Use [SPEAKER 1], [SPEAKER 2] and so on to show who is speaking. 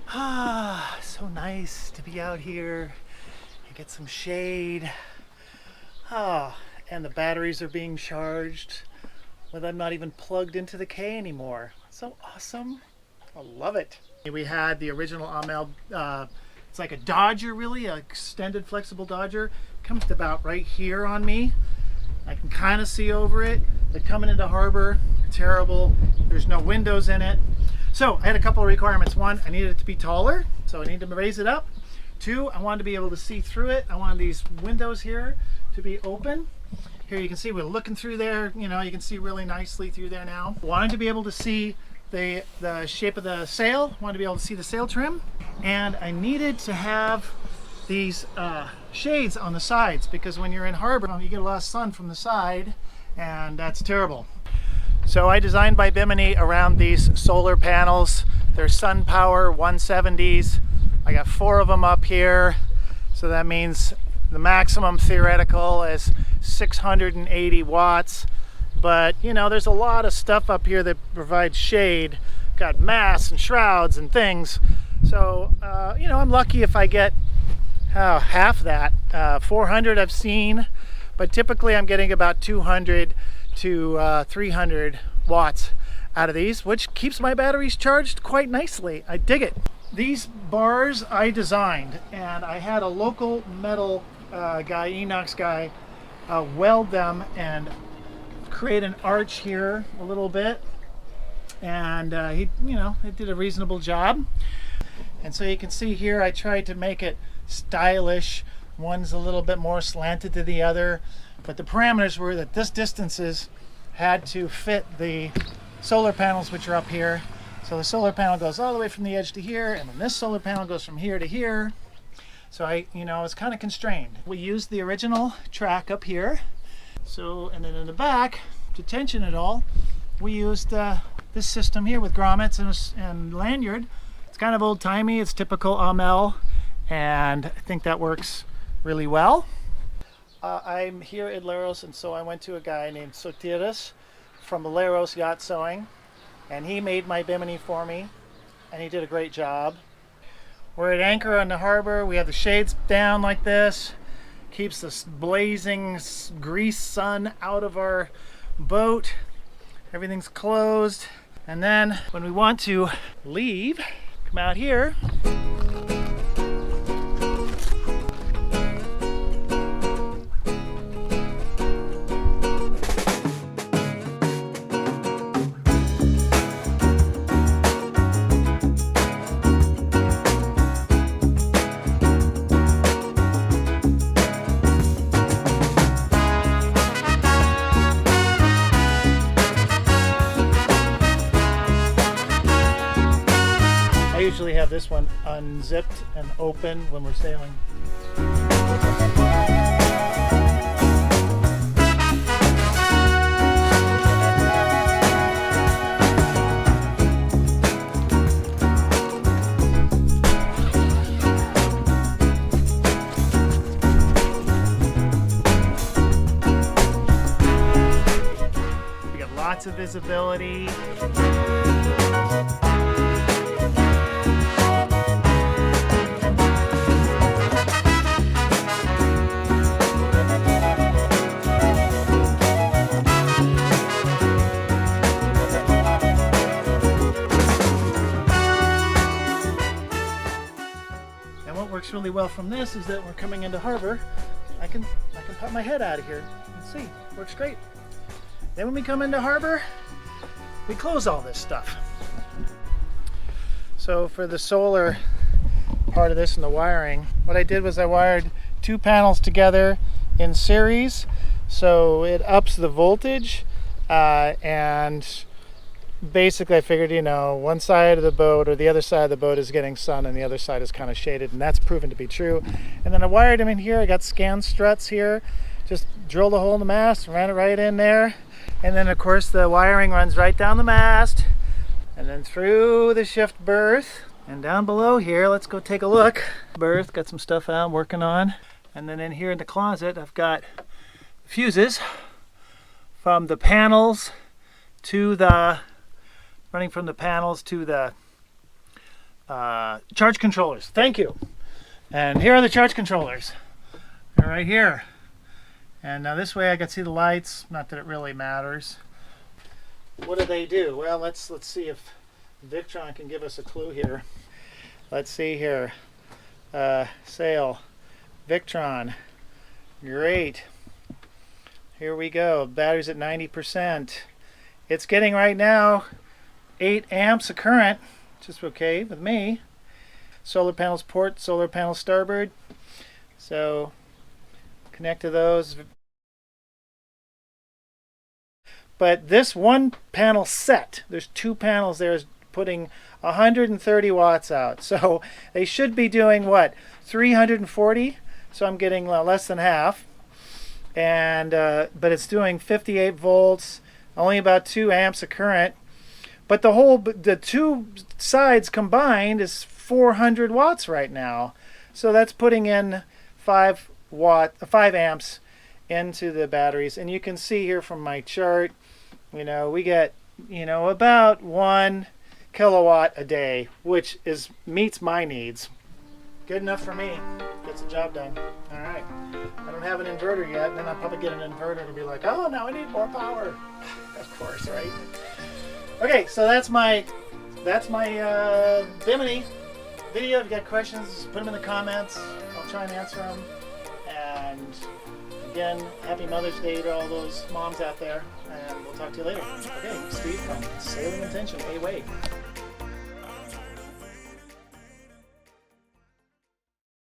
[SPEAKER 1] Ah, so nice to be out here and get some shade. Ah, and the batteries are being charged when I'm not even plugged into the K anymore. So awesome. I love it. We had the original Amel, it's like a Dodger really, an extended flexible Dodger. Comes to about right here on me. I can kind of see over it, but coming into harbor, terrible. There's no windows in it. So I had a couple of requirements. One, I needed it to be taller, so I needed to raise it up. Two, I wanted to be able to see through it. I wanted these windows here to be open. Here you can see we're looking through there. You know, you can see really nicely through there now. Wanted to be able to see the shape of the sail. Wanted to be able to see the sail trim. And I needed to have these shades on the sides, because when you're in harbor, you get a lot of sun from the side, and that's terrible. So I designed by Bimini around these solar panels. They're SunPower 170s. I got 4 of them up here. So that means the maximum theoretical is 680 watts. But you know, there's a lot of stuff up here that provides shade. Got masts and shrouds and things. So, you know, I'm lucky if I get half that. 400 I've seen, but typically I'm getting about 200 to 300 watts out of these, which keeps my batteries charged quite nicely. I dig it. These bars I designed, and I had a local metal guy, Enox guy, weld them and create an arch here a little bit, and he did a reasonable job. And so you can see here I tried to make it stylish. One's a little bit more slanted to the other, but the parameters were that this distances had to fit the solar panels, which are up here. So the solar panel goes all the way from the edge to here, and then this solar panel goes from here to here. So I was kind of constrained. We used the original track up here. So, and then in the back, to tension it all, we used this system here with grommets and lanyard. It's kind of old-timey. It's typical Amel, and I think that works really well. I'm here at Leros, and so I went to a guy named Sotiris from Leros Yacht Sewing, and he made my Bimini for me, and he did a great job. We're at anchor on the harbor. We have the shades down like this. Keeps the blazing grease sun out of our boat. Everything's closed. And then when we want to leave, come out here. I usually have this one unzipped and open when we're sailing. We got lots of visibility. Works really well from this is that we're coming into harbor. I can pop my head out of here and see. Works great. Then when we come into harbor, we close all this stuff. So for the solar part of this and the wiring, what I did was I wired 2 panels together in series, so it ups the voltage, and basically I figured, one side of the boat or the other side of the boat is getting sun and the other side is kind of shaded, and that's proven to be true. And then I wired them in here. I got scan struts here, just drilled a hole in the mast, ran it right in there, and then of course the wiring runs right down the mast and then through the shift berth and down below here. Let's go take a look. Berth, got some stuff out I'm working on, and then in here in the closet I've got fuses from the panels to the running from the panels to the charge controllers. Thank you. And here are the charge controllers. They're right here. And now this way I can see the lights. Not that it really matters. What do they do? Well, let's see if Victron can give us a clue here. Let's see here. Sail. Victron. Great. Here we go. Battery's at 90%. It's getting right now 8 amps of current, which is okay with me. Solar panels port, solar panel starboard. So connect to those. But this one panel set, there's 2 panels there, is putting 130 watts out. So they should be doing what? 340? So I'm getting less than half. And but it's doing 58 volts, only about 2 amps of current. But the 2 sides combined is 400 watts right now. So that's putting in 5 amps into the batteries. And you can see here from my chart, we get, about 1 kilowatt a day, which meets my needs. Good enough for me. Gets the job done. All right. I don't have an inverter yet, and then I'll probably get an inverter to be like, oh, now I need more power. Of course, right? Okay, so that's my Bimini video. If you got questions, put them in the comments. I'll try and answer them. And again, happy Mother's Day to all those moms out there. And we'll talk to you later. Okay, Steve from Sailing Intention. Hey, wait.